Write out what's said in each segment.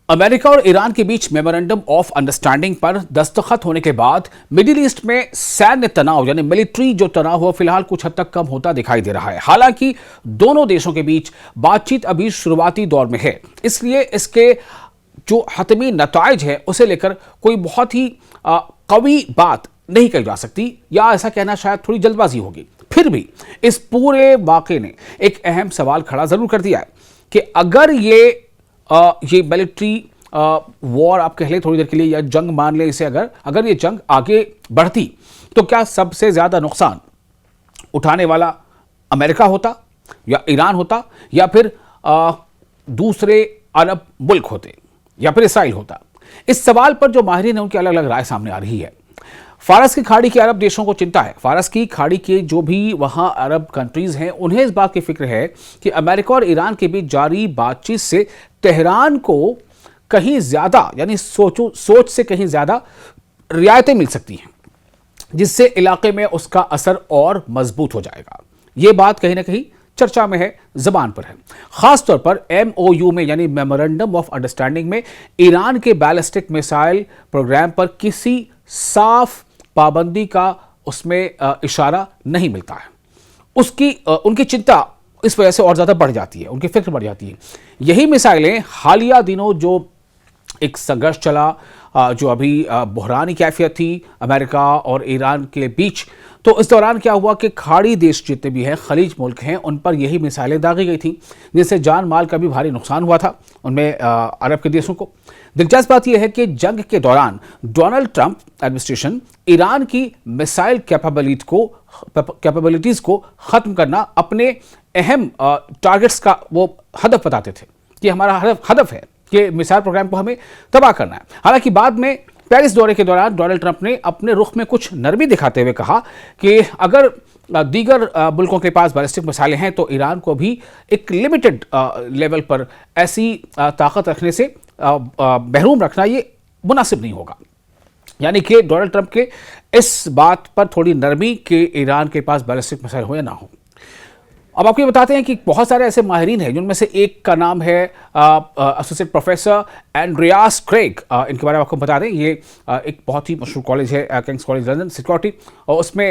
America और Iran के बीच memorandum of understanding पर दस्तखत होने के बाद मिडिल ईस्ट में सैन्य तनाव यानी मिलिट्री जो तनाव हुआ फिलहाल कुछ हद तक कम होता दिखाई दे रहा है। हालांकि दोनों देशों के बीच बातचीत अभी शुरुआती दौर में है, इसलिए इसके जो हतमी नताइज है उसे लेकर कोई बहुत ही कवी बात नहीं कही जा सकती, या ऐसा कहना शायद थोड़ी जल्दबाजी होगी। फिर भी इस पूरे वाक़े ने एक अहम सवाल खड़ा जरूर कर दिया है कि अगर ये मिलिट्री वॉर आप कह लें थोड़ी देर के लिए, या जंग मान लें इसे, अगर ये जंग आगे बढ़ती तो क्या सबसे ज्यादा नुकसान उठाने वाला अमेरिका होता या ईरान होता, या फिर दूसरे अरब मुल्क होते, या फिर इसराइल होता? इस सवाल पर जो माहिरीन है उनकी अलग अलग राय सामने आ रही है। फारस की खाड़ी के अरब देशों को चिंता है। फारस की खाड़ी के जो भी वहां अरब कंट्रीज हैं उन्हें इस बात की फिक्र है कि अमेरिका और ईरान के बीच जारी बातचीत से तेहरान को कहीं ज्यादा यानी सोच से कहीं ज्यादा रियायतें मिल सकती हैं, जिससे इलाके में उसका असर और मजबूत हो जाएगा। यह बात कहीं ना कहीं चर्चा में है, जबान पर है। खासतौर पर MOU में यानी मेमोरेंडम ऑफ अंडरस्टैंडिंग में ईरान के बैलिस्टिक मिसाइल प्रोग्राम पर किसी साफ पाबंदी का उसमें इशारा नहीं मिलता है। उनकी चिंता इस वजह से और ज्यादा बढ़ जाती है, उनकी फिक्र बढ़ जाती है। यही मिसाइलें हालिया दिनों जो एक संघर्ष चला, जो अभी बहरानी कैफियत थी अमेरिका और ईरान के बीच, तो इस दौरान क्या हुआ कि खाड़ी देश जितने भी हैं, खलीज मुल्क हैं, उन पर यही मिसाइलें दागी गई थी, जिससे जान माल का भी भारी नुकसान हुआ था उनमें अरब के देशों को। दिलचस्प बात यह है कि जंग के दौरान डोनाल्ड ट्रंप एडमिनिस्ट्रेशन ईरान की मिसाइल कैपेबिलिटीज को खत्म करना अपने अहम टारगेट्स का वो हदफ बताते थे कि हमारा हदफ है कि मिसाइल प्रोग्राम को हमें तबाह करना है। हालांकि बाद में पेरिस दौरे के दौरान डोनाल्ड ट्रंप ने अपने रुख में कुछ नरमी दिखाते हुए कहा कि अगर दीगर मुल्कों के पास बैलिस्टिक मिसाइलें हैं तो ईरान को भी एक लिमिटेड लेवल पर ऐसी ताकत रखने से महरूम रखना ये मुनासिब नहीं होगा। यानी कि डोनाल्ड ट्रंप के इस बात पर थोड़ी नरमी कि ईरान के पास बैलिस्टिक मिसाइल हो या ना हो। अब आपको ये बताते हैं कि बहुत सारे ऐसे माहिरीन हैं जिनमें से एक का नाम है एसोसिएट प्रोफेसर एंड्रियास क्रेग। इनके बारे में आपको बता दें, ये एक बहुत ही मशहूर कॉलेज है, किंग्स कॉलेज लंदन सिक्योरिटी, और उसमें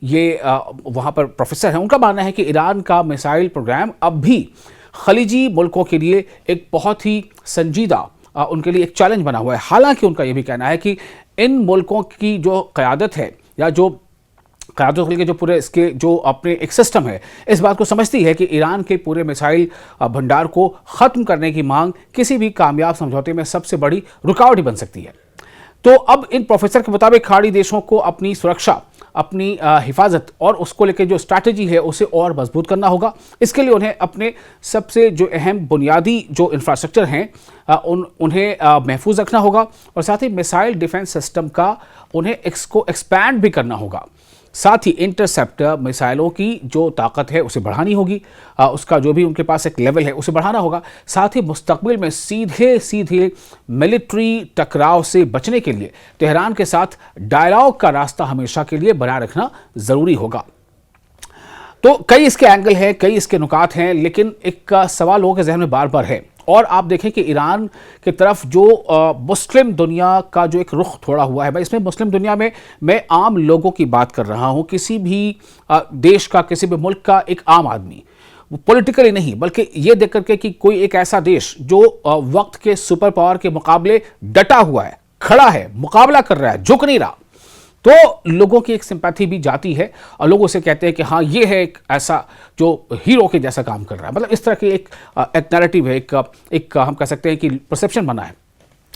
ये वहाँ पर प्रोफेसर हैं। उनका मानना है कि ईरान का मिसाइल प्रोग्राम अब भी खलीजी मुल्कों के लिए एक बहुत ही संजीदा उनके लिए एक चैलेंज बना हुआ है। हालांकि उनका यह भी कहना है कि इन मुल्कों की जो क़यादत है, या जो क़यादत के जो पूरे इसके जो अपने एक सिस्टम है, इस बात को समझती है कि ईरान के पूरे मिसाइल भंडार को ख़त्म करने की मांग किसी भी कामयाब समझौते में सबसे बड़ी रुकावट ही बन सकती है। तो अब इन प्रोफेसर के मुताबिक खाड़ी देशों को अपनी सुरक्षा, अपनी हिफाजत और उसको लेकर जो स्ट्रैटेजी है उसे और मजबूत करना होगा। इसके लिए उन्हें अपने सबसे जो अहम बुनियादी जो इंफ्रास्ट्रक्चर हैं उन्हें महफूज रखना होगा, और साथ ही मिसाइल डिफेंस सिस्टम का उन्हें इसको एक्सपैंड भी करना होगा। साथ ही इंटरसेप्टर मिसाइलों की जो ताकत है उसे बढ़ानी होगी, उसका जो भी उनके पास एक लेवल है उसे बढ़ाना होगा। साथ ही मुस्तकबिल में सीधे मिलिट्री टकराव से बचने के लिए तेहरान के साथ डायलॉग का रास्ता हमेशा के लिए बनाए रखना ज़रूरी होगा। तो कई इसके एंगल हैं, कई इसके नुकात हैं, लेकिन एक सवाल लोगों के जहन में बार बार है। और आप देखें कि ईरान की तरफ जो मुस्लिम दुनिया का जो एक रुख थोड़ा हुआ है, भाई इसमें मुस्लिम दुनिया में मैं आम लोगों की बात कर रहा हूं, किसी भी देश का, किसी भी मुल्क का एक आम आदमी, पॉलिटिकली नहीं, बल्कि ये देख करके कि कोई एक ऐसा देश जो वक्त के सुपर पावर के मुकाबले डटा हुआ है, खड़ा है, मुकाबला कर रहा है, झुक नहीं रहा, तो लोगों की एक सिंपैथी भी जाती है और लोग उसे कहते हैं कि हाँ ये है एक ऐसा जो हीरो के जैसा काम कर रहा है। मतलब इस तरह की एक नैरेटिव है, एक हम कह सकते हैं कि परसेप्शन बना है।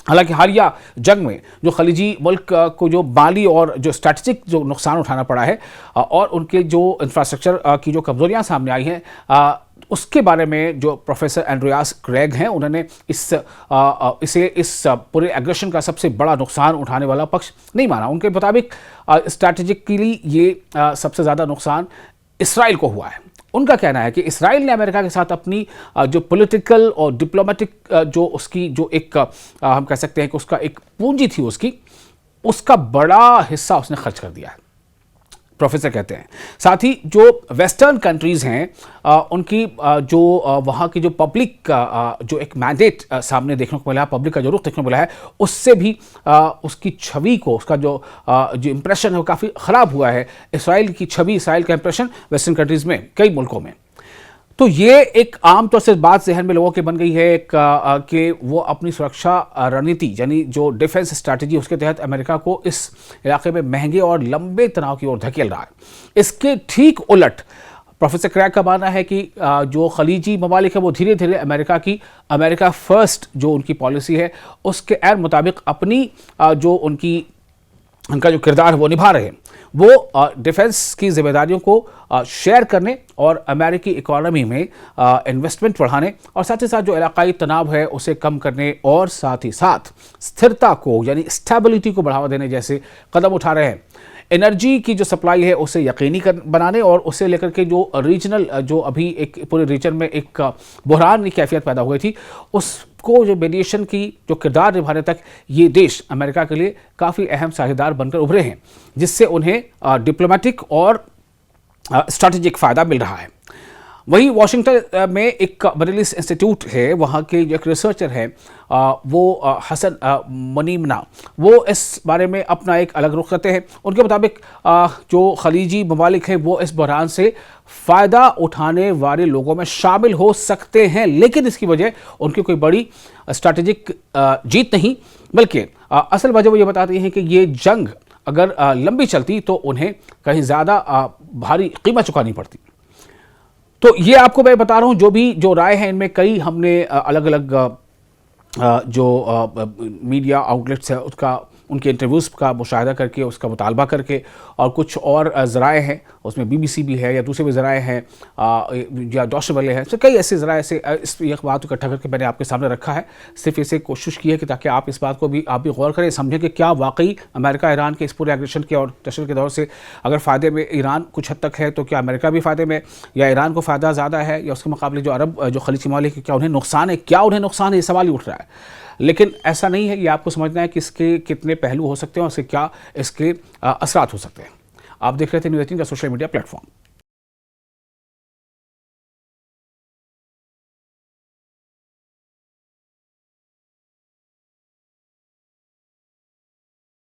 हालांकि हालिया जंग में जो खलीजी मुल्क को जो माली और जो स्ट्रैटेजिक जो नुकसान उठाना पड़ा है और उनके जो इंफ्रास्ट्रक्चर की जो कमजोरियां सामने आई हैं, उसके बारे में जो प्रोफेसर एंड्रियास क्रेग हैं उन्होंने इस पूरे एग्रेशन का सबसे बड़ा नुकसान उठाने वाला पक्ष नहीं माना। उनके मुताबिक स्ट्रैटेजिकली ये सबसे ज़्यादा नुकसान इसराइल को हुआ है। उनका कहना है कि इसराइल ने अमेरिका के साथ अपनी जो पॉलिटिकल और डिप्लोमेटिक जो उसकी जो एक हम कह सकते हैं कि उसका एक पूंजी थी उसका बड़ा हिस्सा उसने खर्च कर दिया है। प्रोफेसर कहते हैं। साथ ही जो वेस्टर्न कंट्रीज़ हैं उनकी जो वहाँ की जो पब्लिक का जो एक मैंडेट सामने देखने को मिला है, पब्लिक का जो रुख देखने को मिला है, उससे भी उसकी छवि को, उसका जो इम्प्रेशन है वो काफ़ी ख़राब हुआ है। इसराइल की छवि, इसराइल का इम्प्रेशन वेस्टर्न कंट्रीज़ में, कई मुल्कों में। तो ये एक आम तौर से बात जहन में लोगों के बन गई है कि वो अपनी सुरक्षा रणनीति यानी जो डिफेंस स्ट्रैटेजी उसके तहत अमेरिका को इस इलाके में महंगे और लंबे तनाव की ओर धकेल रहा है। इसके ठीक उलट प्रोफेसर क्रैग का मानना है कि जो खलीजी ममालिक है वो धीरे धीरे अमेरिका फर्स्ट जो उनकी पॉलिसी है उसके ऐन मुताबिक अपनी जो उनका जो किरदार है वो निभा रहे हैं। वो डिफेंस की जिम्मेदारियों को शेयर करने और अमेरिकी इकोनॉमी में इन्वेस्टमेंट बढ़ाने और साथ ही साथ जो इलाकाई तनाव है उसे कम करने और साथ ही साथ स्थिरता को यानी स्टेबिलिटी को बढ़ावा देने जैसे कदम उठा रहे हैं। एनर्जी की जो सप्लाई है उसे यकीनी बनाने और उसे लेकर के जो रीजनल जो अभी एक पूरे रीजन में एक बहरान की कैफियत पैदा हुई थी उसको जो मीडिएशन की जो किरदार निभाने तक ये देश अमेरिका के लिए काफ़ी अहम साझेदार बनकर उभरे हैं, जिससे उन्हें डिप्लोमेटिक और स्ट्रैटेजिक फ़ायदा मिल रहा है। वहीं वाशिंगटन में एक बरेलिस इंस्टीट्यूट है, वहाँ के जो एक रिसर्चर है वो हसन मुनीमना, वो इस बारे में अपना एक अलग रुख करते हैं। उनके मुताबिक जो खलीजी ममालिक हैं वो इस बहरान से फ़ायदा उठाने वाले लोगों में शामिल हो सकते हैं, लेकिन इसकी वजह उनकी कोई बड़ी स्ट्रैटेजिक जीत नहीं, बल्कि असल वजह वो ये बताती हैं कि ये जंग अगर लंबी चलती तो उन्हें कहीं ज़्यादा भारी कीमत चुकानी पड़ती। तो ये आपको मैं बता रहा हूँ जो राय है इनमें कई हमने अलग अलग जो मीडिया आउटलेट्स है उनके इंटरव्यूज़ का मुशाहिदा करके उसका मुतालबा करके और कुछ और ज़राए हैं, उसमें BBC भी है या दूसरे भी ज़राए हैं या डॉच वेले हैं, तो कई ऐसे ज़राए से इस एक बात इकट्ठा करके मैंने आपके सामने रखा है। सिर्फ इसे कोशिश की है कि ताकि आप इस बात को भी आप भी गौर करें, समझें कि क्या वाकई अमेरिका ईरान के इस पूरे एग्रेशन के और तशद्दुद के दौर से अगर फ़ायदे में ईरान कुछ हद तक है तो क्या अमेरिका भी फ़ायदे में, या ईरान को फ़ायदा ज़्यादा है, या उसके मुकाबले जो अरब जो खलीजी ममालिक क्या उन्हें नुकसान है, ये सवाल ही उठ रहा है। लेकिन ऐसा नहीं है, ये आपको समझना है कि इसके कितने पहलू हो सकते हैं और इसके क्या इसके असरात हो सकते हैं। आप देख रहे थे न्यूज़ 18 का सोशल मीडिया प्लेटफॉर्म।